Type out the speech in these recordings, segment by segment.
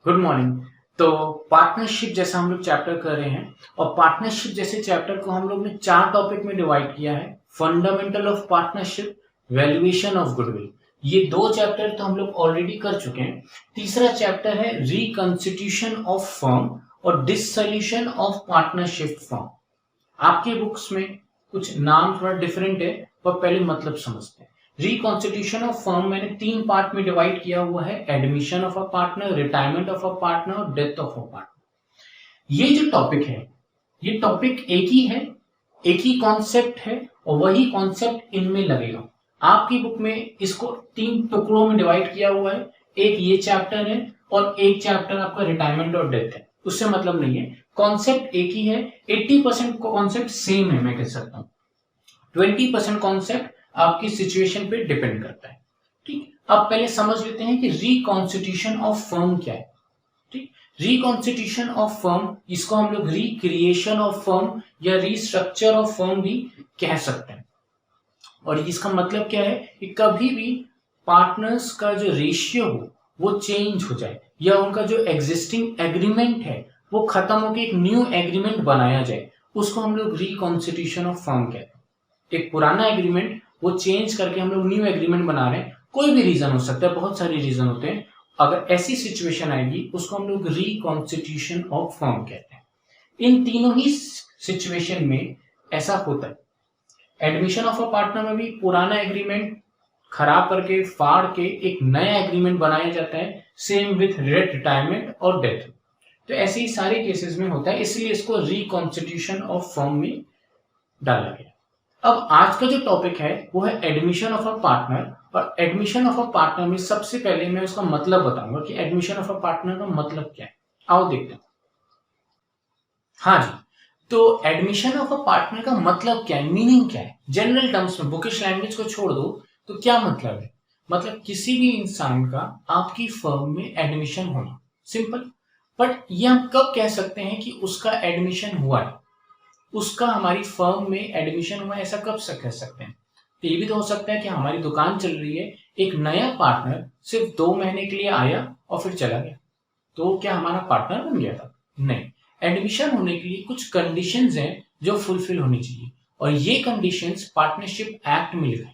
Good morning. तो partnership जैसा हम लोग चैप्टर कर रहे हैं और पार्टनरशिप जैसे चैप्टर को हम लोग ने 4 टॉपिक में डिवाइड किया है। Fundamental of partnership, valuation of goodwill. ये 2 चैप्टर तो हम लोग ऑलरेडी कर चुके हैं। तीसरा चैप्टर है रिकॉन्स्टिट्यूशन ऑफ फर्म और डिसोल्यूशन ऑफ पार्टनरशिप फर्म। आपके बुक्स में कुछ नाम थोड़ा डिफरेंट है पर पहले मतलब समझते हैं। रिकॉन्स्टिट्यूशन ऑफ फर्म मैंने 3 पार्ट में डिवाइड किया हुआ है, admission of a partner, retirement of a partner और डेथ ऑफ अ पार्टनर। ये जो टॉपिक है, ये टॉपिक एक ही है, एक ही कॉन्सेप्ट है और वही कॉन्सेप्ट इनमें लगेगा। आपकी बुक में इसको 3 टुकड़ों में डिवाइड किया हुआ है, एक ये चैप्टर है और एक चैप्टर आपका रिटायरमेंट और डेथ है। उससे मतलब नहीं है, कॉन्सेप्ट एक ही है। 80% कॉन्सेप्ट सेम है मैं कह सकता हूँ, 20% कॉन्सेप्ट आपकी सिचुएशन पे डिपेंड करता है। ठीक, अब पहले समझ लेते हैं कि रिकॉन्स्टिट्यूशन ऑफ फर्म क्या है। ठीक, रिकॉन्स्टिट्यूशन ऑफ फर्म, इसको हम लोग रिक्रिएशन ऑफ फर्म या रिस्ट्रक्चर ऑफ फर्म भी कह सकते हैं। और इसका मतलब क्या है कि कभी भी पार्टनर्स का जो रेशियो हो वो चेंज हो जाए या उनका जो एग्जिस्टिंग एग्रीमेंट है वो खत्म होकर एक न्यू एग्रीमेंट बनाया जाए, उसको हम लोग रिकॉन्स्टिट्यूशन ऑफ फर्म कहते हैं। एक पुराना एग्रीमेंट वो चेंज करके हम लोग न्यू एग्रीमेंट बना रहे हैं, कोई भी रीजन हो सकता है, बहुत सारे रीजन होते हैं। अगर ऐसी सिचुएशन आएगी उसको हम लोग रिकॉन्स्टिट्यूशन ऑफ फर्म कहते हैं। इन तीनों ही सिचुएशन में ऐसा होता है। एडमिशन ऑफ अ पार्टनर में भी पुराना एग्रीमेंट खराब करके फाड़ के एक नया एग्रीमेंट बनाया जाता है, सेम विथ रिटायरमेंट और डेथ। तो ऐसे ही सारे केसेस में होता है, इसलिए इसको रिकॉन्स्टिट्यूशन ऑफ फर्म में डाला गया। अब आज का जो टॉपिक है वो है एडमिशन ऑफ अ पार्टनर। और एडमिशन ऑफ अ पार्टनर में सबसे पहले मैं उसका मतलब बताऊंगा कि एडमिशन ऑफ अ पार्टनर का मतलब क्या है। आओ देखते हैं। हाँ जी, तो एडमिशन ऑफ अ पार्टनर का मतलब क्या है, मीनिंग क्या है, जनरल टर्म्स में, बुकिश लैंग्वेज को छोड़ दो तो क्या मतलब है। मतलब किसी भी इंसान का आपकी फर्म में एडमिशन होना, सिंपल। बट ये हम कब कह सकते हैं कि उसका एडमिशन हुआ है, उसका हमारी फर्म में एडमिशन हुआ, ऐसा कब से कह सकते हैं। तो ये भी तो हो सकता है कि हमारी दुकान चल रही है, एक नया पार्टनर सिर्फ 2 महीने के लिए आया और फिर चला गया, तो क्या हमारा पार्टनर बन गया था? नहीं। एडमिशन होने के लिए कुछ कंडीशंस हैं जो फुलफिल होनी चाहिए और ये कंडीशंस पार्टनरशिप एक्ट में लिखा है।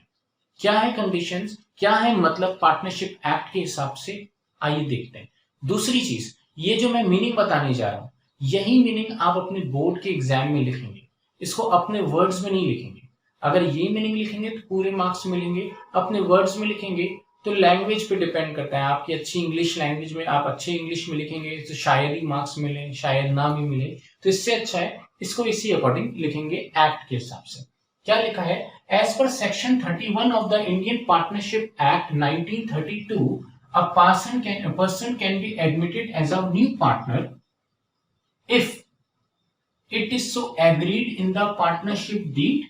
क्या है कंडीशंस, क्या है मतलब पार्टनरशिप एक्ट के हिसाब से, आइए देखते हैं। दूसरी चीज, ये जो मैं मीनिंग बताने जा रहा हूं, यही मीनिंग आप अपने बोर्ड के एग्जाम में लिखेंगे, इसको अपने वर्ड्स में नहीं लिखेंगे। अगर ये मीनिंग लिखेंगे तो पूरे मार्क्स मिलेंगे, अपने वर्ड्स में लिखेंगे तो लैंग्वेज पे डिपेंड करता है। आपकी अच्छी इंग्लिश लैंग्वेज में, आप अच्छे इंग्लिश में लिखेंगे तो शायद ही मार्क्स मिले, शायद ना भी मिले। तो इससे अच्छा है इसको इसी अकॉर्डिंग लिखेंगे एक्ट के हिसाब से। क्या लिखा है, as per section 31 of the Indian partnership act 1932, a person can be admitted as a new partner if it is so agreed in the partnership deed,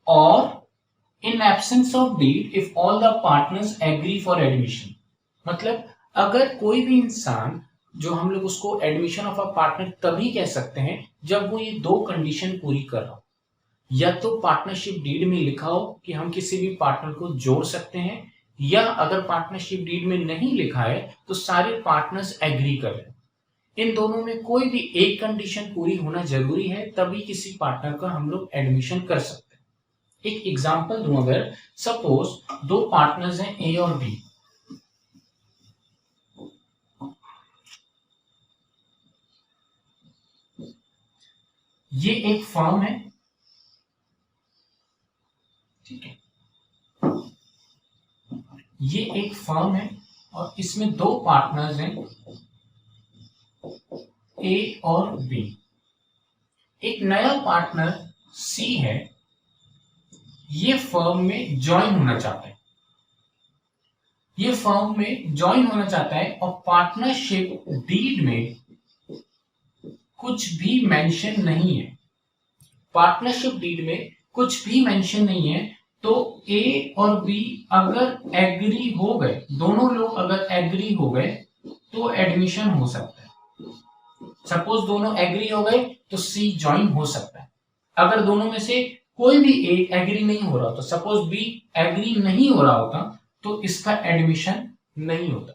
or in absence of deed if all the partners agree for admission। मतलब अगर कोई भी इंसान, जो हम लोग उसको admission of a partner तभी कह सकते हैं जब वो ये 2 कंडीशन पूरी कर रहा हो, या तो पार्टनरशिप डीड में लिखा हो कि हम किसी भी पार्टनर को जोड़ सकते हैं, या अगर पार्टनरशिप डीड में नहीं लिखा है तो सारे पार्टनर्स एग्री कर रहे हैं। इन दोनों में कोई भी एक कंडीशन पूरी होना जरूरी है, तभी किसी पार्टनर का हम लोग एडमिशन कर सकते हैं। एक एग्जांपल दूं, अगर सपोज 2 पार्टनर्स हैं ए और बी, ये एक फर्म है, ठीक है, ये एक फर्म है और इसमें 2 पार्टनर्स हैं ए और बी। एक नया पार्टनर सी है, ये फर्म में ज्वाइन होना चाहता है, ये फर्म में ज्वाइन होना चाहता है और पार्टनरशिप डीड में कुछ भी मेंशन नहीं है, पार्टनरशिप डीड में कुछ भी मेंशन नहीं है। तो ए और बी अगर एग्री हो गए, दोनों लोग अगर एग्री हो गए तो एडमिशन हो सकता है। सपोज दोनों एग्री हो गए तो सी ज्वाइन हो सकता है। अगर दोनों में से कोई भी एक एग्री नहीं हो रहा, तो सपोज बी एग्री नहीं हो रहा होता तो इसका एडमिशन नहीं होता।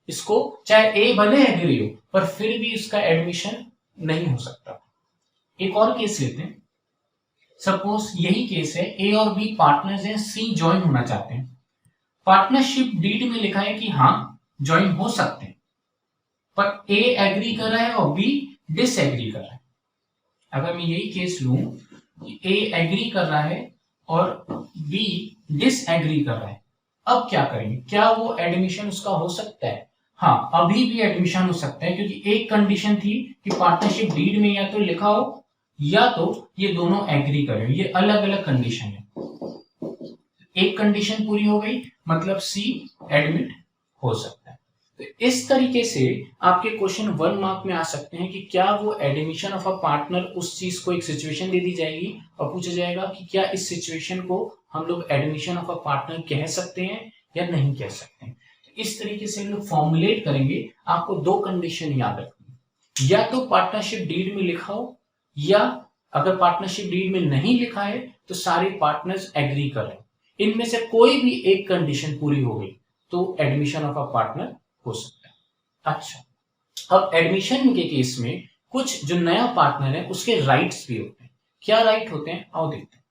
इसको चाहे ए भले एग्री हो पर फिर भी उसका एडमिशन नहीं हो सकता। एक और केस लेते हैं। सपोज यही केस है, ए और बी पार्टनर्स हैं, सी ज्वाइन होना चाहते हैं। पार्टनरशिप डीड में लिखा है कि हाँ ज्वाइन हो सकते हैं, पर ए एग्री कर रहा है और बी डिसएग्री कर रहा है। अगर मैं यही केस लूं, ए एग्री कर रहा है और बी डिसएग्री कर रहा है, अब क्या करेंगे? क्या वो एडमिशन उसका हो सकता है? हाँ, अभी भी एडमिशन हो सकता है, क्योंकि एक कंडीशन थी कि पार्टनरशिप डीड में या तो लिखा हो या तो ये दोनों एग्री करें। ये अलग अलग कंडीशन है। एक कंडीशन पूरी हो गई मतलब सी एडमिट हो सकता है। तो इस तरीके से आपके क्वेश्चन 1 मार्क में आ सकते हैं कि क्या वो एडमिशन ऑफ अ पार्टनर, उस चीज को एक सिचुएशन दे दी जाएगी और पूछा जाएगा कि क्या इस सिचुएशन को हम लोग एडमिशन ऑफ अ पार्टनर कह सकते हैं या नहीं कह सकते हैं। तो इस तरीके से हम लोग फॉर्मुलेट करेंगे। आपको 2 कंडीशन याद रखनी, या तो पार्टनरशिप डीड में लिखा हो, या अगर पार्टनरशिप डीड में नहीं लिखा है तो सारे पार्टनर्स एग्री करें। इनमें से कोई भी एक कंडीशन पूरी हो गई तो एडमिशन ऑफ अ पार्टनर हो सकता है। अच्छा, अब एडमिशन के केस में कुछ जो नया पार्टनर है उसके राइट्स भी होते हैं। क्या राइट होते हैं आओ देखते हैं।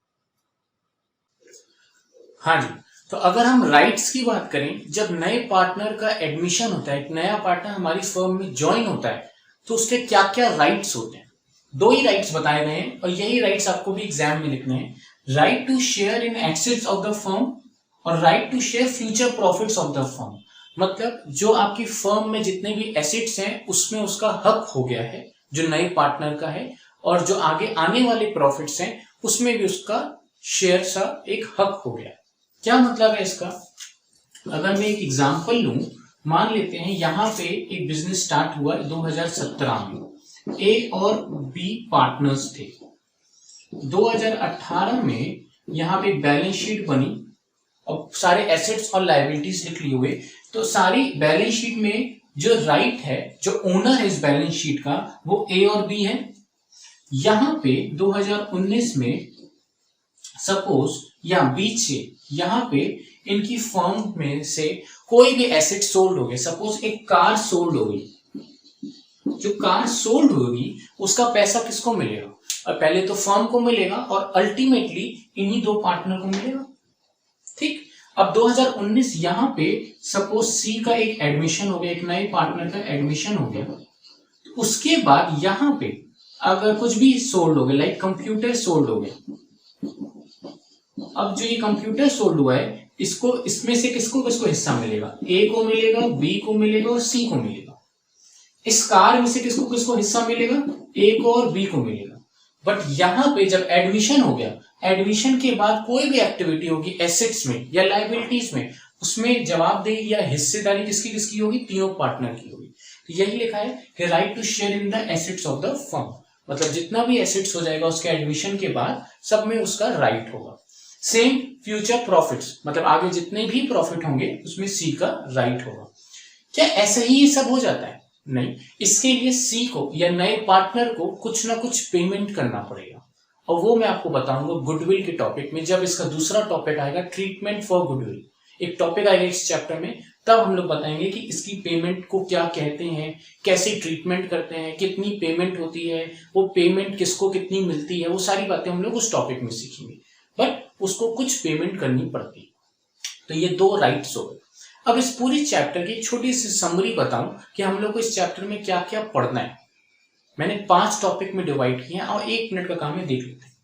हाँ जी, तो अगर हम राइट्स की बात करें, जब नए पार्टनर का एडमिशन होता है, एक नया पार्टनर हमारी फर्म में ज्वाइन होता है, तो उसके क्या क्या राइट्स होते हैं। 2 ही राइट्स बताए गए हैं और यही राइट्स आपको भी एग्जाम में लिखने हैं। Right to share in assets of the firm और right to share future profits of the firm. मतलब जो आपकी फर्म में जितने भी एसेट्स हैं उसमें उसका हक हो गया है जो नए पार्टनर का है, और जो आगे आने वाले प्रॉफिट्स हैं उसमें भी उसका शेयर सा एक हक हो गया है। क्या मतलब है इसका? अगर मैं एक एग्जांपल लूं, मान लेते हैं यहां पे एक बिजनेस स्टार्ट हुआ 2017 में, ए और बी पार्टनर्स थे। 2018 में यहां पे बैलेंस शीट बनी और सारे एसेट्स और लायबिलिटीज लिख लिए हुए। तो सारी बैलेंस शीट में जो राइट है, जो ओनर है इस बैलेंस शीट का, वो ए और बी है। यहां पे 2019 में सपोज या बीच से यहां पे इनकी फर्म में से कोई भी एसेट सोल्ड हो गया। सपोज एक कार सोल्ड हो गई, जो कार सोल्ड होगी उसका पैसा किसको मिलेगा? और पहले तो फर्म को मिलेगा और अल्टीमेटली इन्हीं 2 पार्टनर को मिलेगा। ठीक, अब 2019 यहां पे सपोज सी का एक एडमिशन हो गया, एक नए पार्टनर का एडमिशन हो गया। तो उसके बाद यहां पे अगर कुछ भी सोल्ड हो गया, लाइक कंप्यूटर सोल्ड हो गया। अब जो ये कंप्यूटर सोल्ड हुआ है, इसको इसमें से किसको किसको हिस्सा मिलेगा? ए को मिलेगा, बी को मिलेगा और सी को मिलेगा। इस कार में से किसको किसको हिस्सा मिलेगा? ए को और बी को मिलेगा। बट यहां पे जब एडमिशन हो गया, एडमिशन के बाद कोई भी एक्टिविटी होगी एसेट्स में या लायबिलिटीज में, उसमें जवाबदेही या हिस्सेदारी किसकी किसकी होगी? तीनों पार्टनर की होगी। तो यही लिखा है कि right to share in the assets of the firm. मतलब जितना भी एसेट्स हो जाएगा उसके एडमिशन के बाद सब में उसका राइट होगा। सेम फ्यूचर प्रॉफिट्स, मतलब आगे जितने भी प्रॉफिट होंगे उसमें सी का राइट होगा। क्या ऐसा ही ये सब हो जाता है? नहीं, इसके लिए सी को या नए पार्टनर को कुछ ना कुछ पेमेंट करना पड़ेगा, और वो मैं आपको बताऊंगा गुडविल के टॉपिक में, जब इसका दूसरा टॉपिक आएगा ट्रीटमेंट फॉर गुडविल। एक टॉपिक आएगा इस चैप्टर में, तब हम लोग बताएंगे कि इसकी पेमेंट को क्या कहते हैं, कैसे ट्रीटमेंट करते हैं, कितनी पेमेंट होती है, वो पेमेंट किसको कितनी मिलती है, वो सारी बातें हम लोग उस टॉपिक में सीखेंगे। बट उसको कुछ पेमेंट करनी पड़ती है। तो ये 2 राइट्स हो गए। अब इस पूरी चैप्टर की छोटी सी समरी बताऊं कि हम लोग को इस चैप्टर में क्या क्या पढ़ना है। मैंने 5 टॉपिक में डिवाइड किए हैं और 1 मिनट का काम है, देख लेते हैं।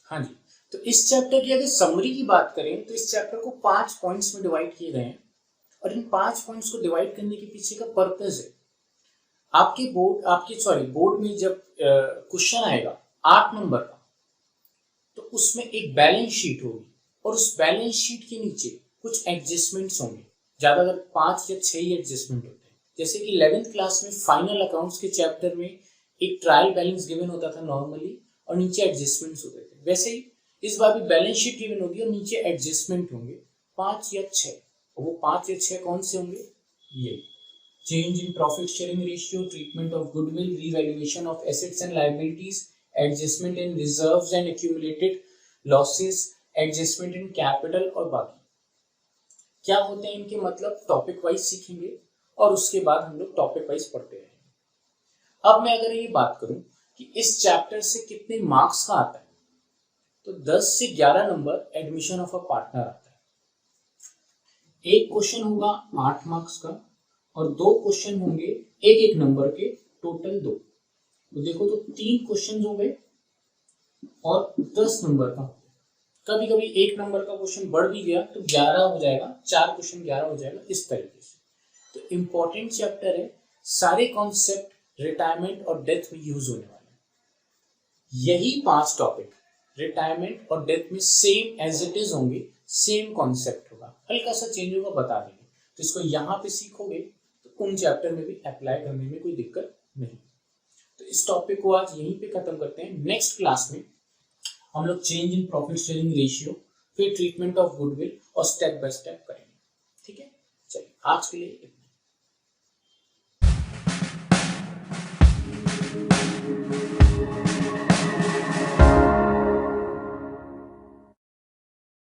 हाँ जी, तो इस चैप्टर की अगर समरी की बात करें तो इस चैप्टर को 5 पॉइंट्स में डिवाइड किए गए हैं, और इन 5 पॉइंट्स को डिवाइड करने के पीछे का पर्पज है, बोर्ड में जब क्वेश्चन आएगा 8 नंबर का, तो उसमें एक बैलेंस शीट होगी और उस बैलेंस शीट के नीचे कुछ एडजस्टमेंट्स होंगे। ज्यादातर 5 या 6 ही एडजस्टमेंट होते हैं। जैसे कि 11th क्लास में फाइनल अकाउंट्स के चैप्टर में एक ट्रायल बैलेंस गिवन होता था नॉर्मली, और नीचे एडजस्टमेंट्स होते थे। वैसे ही इस बार भी बैलेंस शीट गिवन होगी और नीचे एडजस्टमेंट होंगे 5 या 6। और वो 5 या 6 कौन से होंगे? ये change in profit sharing ratio, treatment of goodwill, revaluation of assets and liabilities, adjustment in reserves and accumulated losses, adjustment in capital, और बाकी क्या होते हैं इनके मतलब टॉपिक वाइज सीखेंगे। और उसके बाद हम लोग टॉपिक वाइज पढ़ते रहेंगे। अब मैं अगर ये बात करूं कि इस चैप्टर से कितने मार्क्स का आता है, तो 10 से 11 number admission of a partner आता है। एक क्वेश्चन होगा 8 मार्क्स का और 2 क्वेश्चन होंगे एक एक नंबर के, टोटल 2। तो देखो, तो 3 क्वेश्चन हो गए और 10 नंबर का। कभी कभी 1 नंबर का क्वेश्चन बढ़ भी गया तो 11 हो जाएगा, 4 क्वेश्चन 11 हो जाएगा, इस तरीके से। तो इंपॉर्टेंट चैप्टर है, सारे कॉन्सेप्ट रिटायरमेंट और डेथ में यूज होने वाले हैं। यही 5 टॉपिक रिटायरमेंट और डेथ में सेम एज इट इज होंगे, सेम कॉन्सेप्ट होगा, हल्का सा चेंज होगा, बता देंगे। तो इसको यहाँ पे सीखोगे तो उन चैप्टर में भी अप्लाई करने में कोई दिक्कत नहीं। तो इस टॉपिक को आज यहीं पे खत्म करते हैं। नेक्स्ट क्लास में हम लोग change in profit sharing ratio, फिर ट्रीटमेंट ऑफ गुडविल और स्टेप बाय स्टेप करेंगे। ठीक है, चलिए आज के लिए